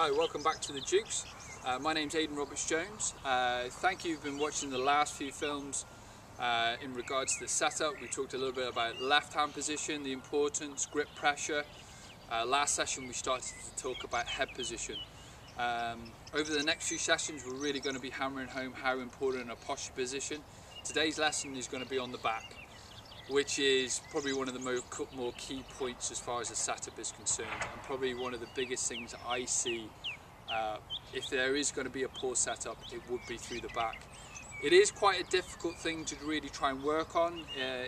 Hi, welcome back to the Dukes. My name's Aidan Roberts-Jones. Thank you. You've been watching the last few films in regards to the setup. We talked a little bit about left hand position, the importance, grip pressure. Last session we started to talk about head position. Over the next few sessions we're really going to be hammering home how important a posture position. Today's lesson is going to be on the back, which is probably one of the more key points as far as the setup is concerned, and probably one of the biggest things I see if there is going to be a poor setup, it would be through the back. It is quite a difficult thing to really try and work on.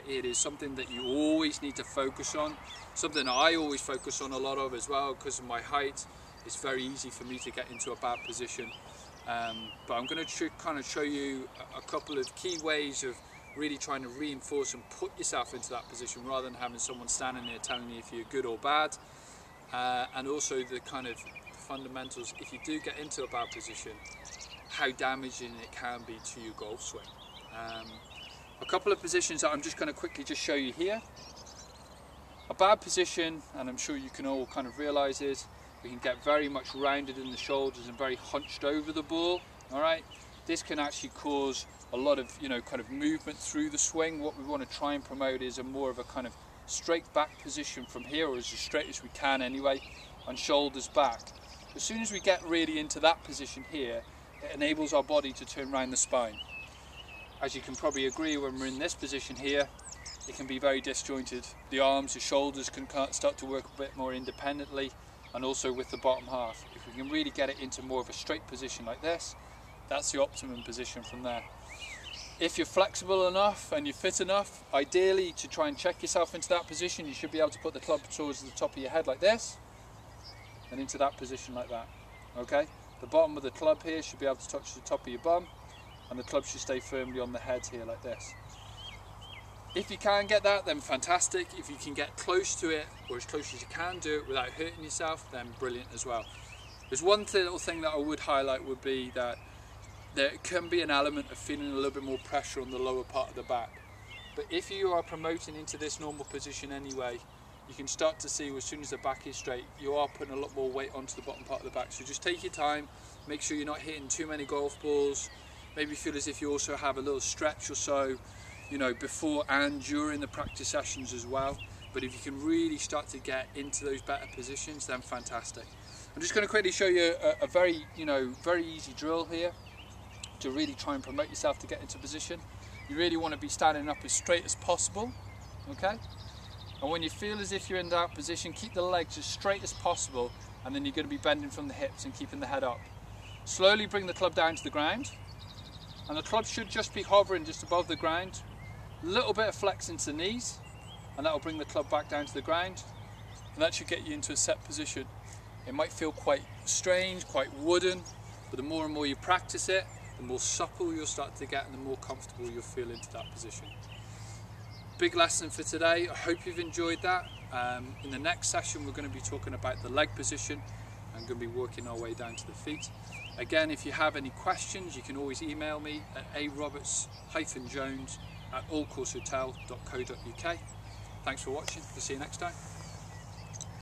It is something that you always need to focus on, something I always focus on a lot of as well because of my height. It's very easy for me to get into a bad position, but I'm going to kind of show you a couple of key ways of really trying to reinforce and put yourself into that position rather than having someone standing there telling you if you're good or bad, and also the kind of fundamentals, if you do get into a bad position, how damaging it can be to your golf swing. A couple of positions that I'm just going to quickly just show you here. A bad position, and I'm sure you can all kind of realise, is we can get very much rounded in the shoulders and very hunched over the ball. All right, this can actually cause a lot of kind of movement through the swing. What we want to try and promote is a more of a kind of straight back position from here, or as straight as we can anyway, and shoulders back. As soon as we get really into that position here, it enables our body to turn around the spine. As you can probably agree, when we're in this position here, it can be very disjointed. The arms, the shoulders can start to work a bit more independently, and also with the bottom half. If we can really get it into more of a straight position like this, that's the optimum position from there. If you're flexible enough and you're fit enough, ideally to try and check yourself into that position, you should be able to put the club towards the top of your head like this, and into that position like that. Okay? The bottom of the club here should be able to touch the top of your bum, and the club should stay firmly on the head here like this. If you can get that, then fantastic. If you can get close to it, or as close as you can do it without hurting yourself, then brilliant as well. There's one little thing that I would highlight, would be that there can be an element of feeling a little bit more pressure on the lower part of the back. But if you are promoting into this normal position anyway, you can start to see as soon as the back is straight, you are putting a lot more weight onto the bottom part of the back. So just take your time, make sure you're not hitting too many golf balls, maybe feel as if you also have a little stretch or so, before and during the practice sessions as well. But if you can really start to get into those better positions, then fantastic. I'm just going to quickly show you a very, very easy drill here to really try and promote yourself to get into position. You really want to be standing up as straight as possible, okay? And when you feel as if you're in that position, keep the legs as straight as possible, and then you're going to be bending from the hips and keeping the head up. Slowly bring the club down to the ground, and the club should just be hovering just above the ground. A little bit of flex into the knees, and that will bring the club back down to the ground, and that should get you into a set position. It might feel quite strange, quite wooden, but the more and more you practice it, the more supple you'll start to get and the more comfortable you'll feel into that position. Big lesson for today. I hope you've enjoyed that. In the next session we're going to be talking about the leg position and going to be working our way down to the feet. Again, if you have any questions, you can always email me at aroberts-jones@allcoursehotel.co.uk. Thanks for watching. We'll see you next time.